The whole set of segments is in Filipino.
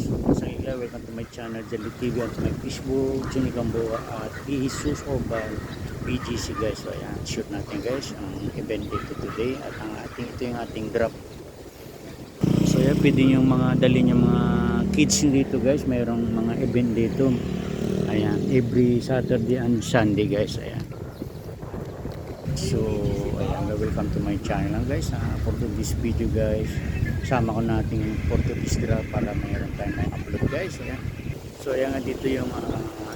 Masangila, welcome to my channel, Jelly TV, at my Facebook, Johnny Gamboa at Jesus Oval BGC guys. So ayan, shoot natin guys ang event dito today at ito yung ating drop. So ayan, pwede yung mga dali yung mga kids dito guys, mayroong mga event dito. Ayan, every Saturday and Sunday guys. Ayan. So ayan, welcome to my channel guys. For this video guys, sama ko natin Portuguese drop para mayroon tayong may upload guys. Ayan. So ayan nga dito yung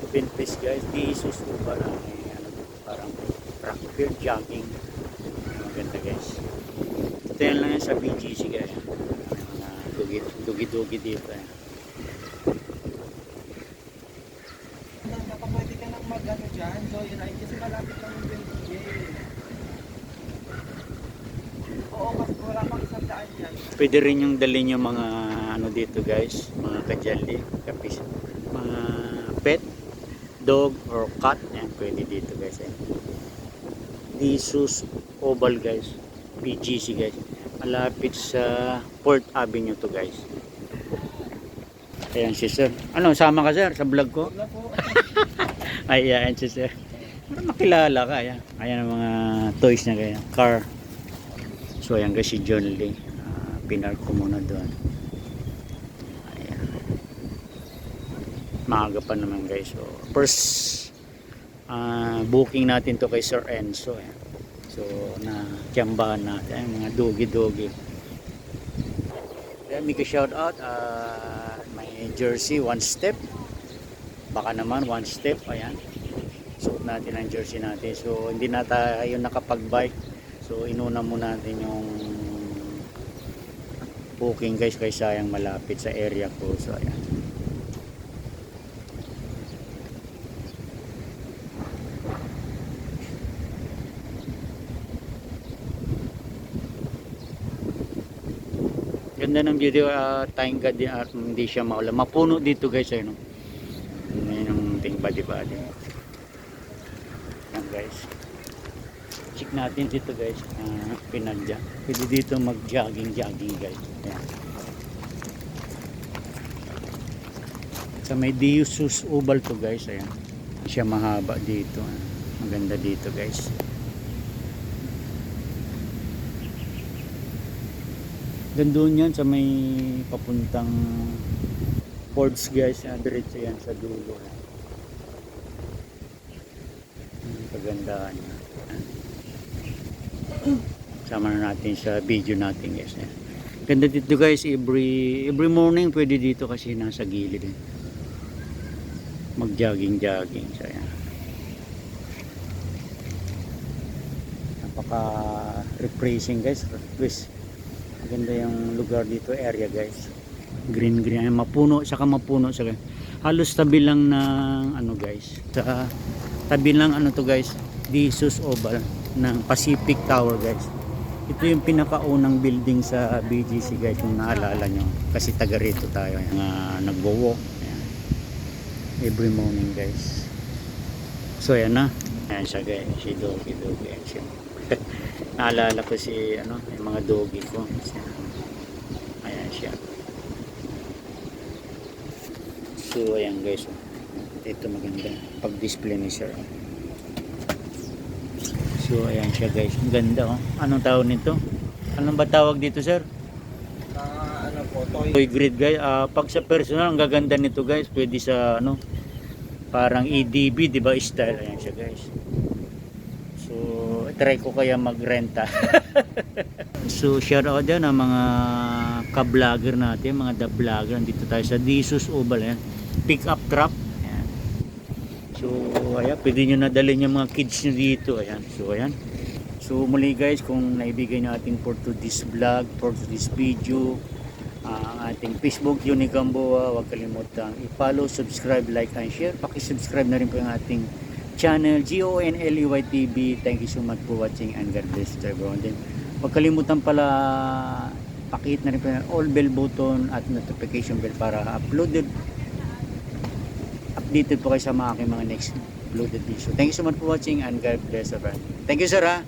event place guys. Jesus ko parang track field jogging. Maganda guys. Ito yan lang yan sa BGC guys. Dugi-dugi dito. Ayan. Pwede ka nang mag-ano dyan, joyride kasi malapit lang yung 20K. Oo, kasi wala pang isang daan dyan. Pwede rin yung dalhin yung mga ano dito guys, mga kajali, kapis, mga pet, dog or cat, yan pwede dito guys. Jesus Oval guys, BGC guys, malapit sa Port Avenue to guys. Ayan si sir. Ano, sama ka sir sa vlog ko? Wala po. Ay, ayan si sir. Makilala ka, ayan. Ayan ang mga toys na kaya, car. So ayan guys si John Lee. Pinark ko muna doon. Ayan. Maaga pa naman guys. So first booking natin to kay Sir Enzo. Ayan. So na tiyambahan natin. Ayan, mga dogi-dogi. Ayan, make a shout out. May jersey, one step. Baka naman one step. Ayan. Suot natin ang jersey natin. So hindi na tayo nakapag-bike. So inuna mo natin yung booking guys kay sayang malapit sa area ko. So ayan. Ganda ng video, thank God hindi siya maulan. Mapuno dito guys ayun. Ayun yung ting body-body. Ayan guys. Check natin dito guys, Pinagya. Pwede dito mag-jogging guys. Ayan. Sa may Jesus Oval to guys, ayan. Siya mahaba dito. Maganda dito guys. Gandun yan sa may papuntang Fords guys. Diretso yan sa dulo. Kagandahan niya. Sama na natin sa video natin guys. Ganda dito guys, every morning pwede dito kasi nasa gilid mag jogging so ayan. Napaka refreshing guys. Maganda yung lugar dito, area guys, green mapuno, saka mapuno saka halos tabi lang ng ano guys, sa tabi lang ano to guys, Jesus Oval ng Pacific Tower guys. Ito yung pinakaunang building sa BGC guys, kung naalala nyo, kasi taga rito tayo nagwo-walk every morning guys. So ayan na, ayan siya guys, si Dogi ayan siya. Naalala ko si ano, yung mga dogi ko. Ayan siya. So ayan guys, ito maganda pag display ni sir. So ayan siya guys, ang ganda oh. Anong tawag nito? Anong ba tawag dito sir? Ano po, Toy grid guys. Pag sa personal ang gaganda nito guys, pwede sa ano, parang EDB, di ba, style. Ayan siya guys. So try ko kaya magrenta. So shout out dyan ang mga ka-vlogger natin, mga vlogger. Dito tayo sa Jesus Oval. Ayan. Pick up truck. Ayan. So ayan, pwede nyo nadalhin yung mga kids nyo dito. Ayan. So ayan. So muli guys, kung naibigay nyo ating for today's vlog, for today's video, ang ating Facebook, Johnny Gamboa, huwag kalimutan i-follow, subscribe, like, and share. Pakisubscribe na rin po yung ating channel, GONLEY TV. Thank you so much for watching and God bless to everyone. Then, huwag kalimutan pala pakihit na rin po yung all bell button at notification bell para updated po kayo sa mga aking mga next uploaded video. Thank you so much for watching and God bless everyone. Thank you sir ha.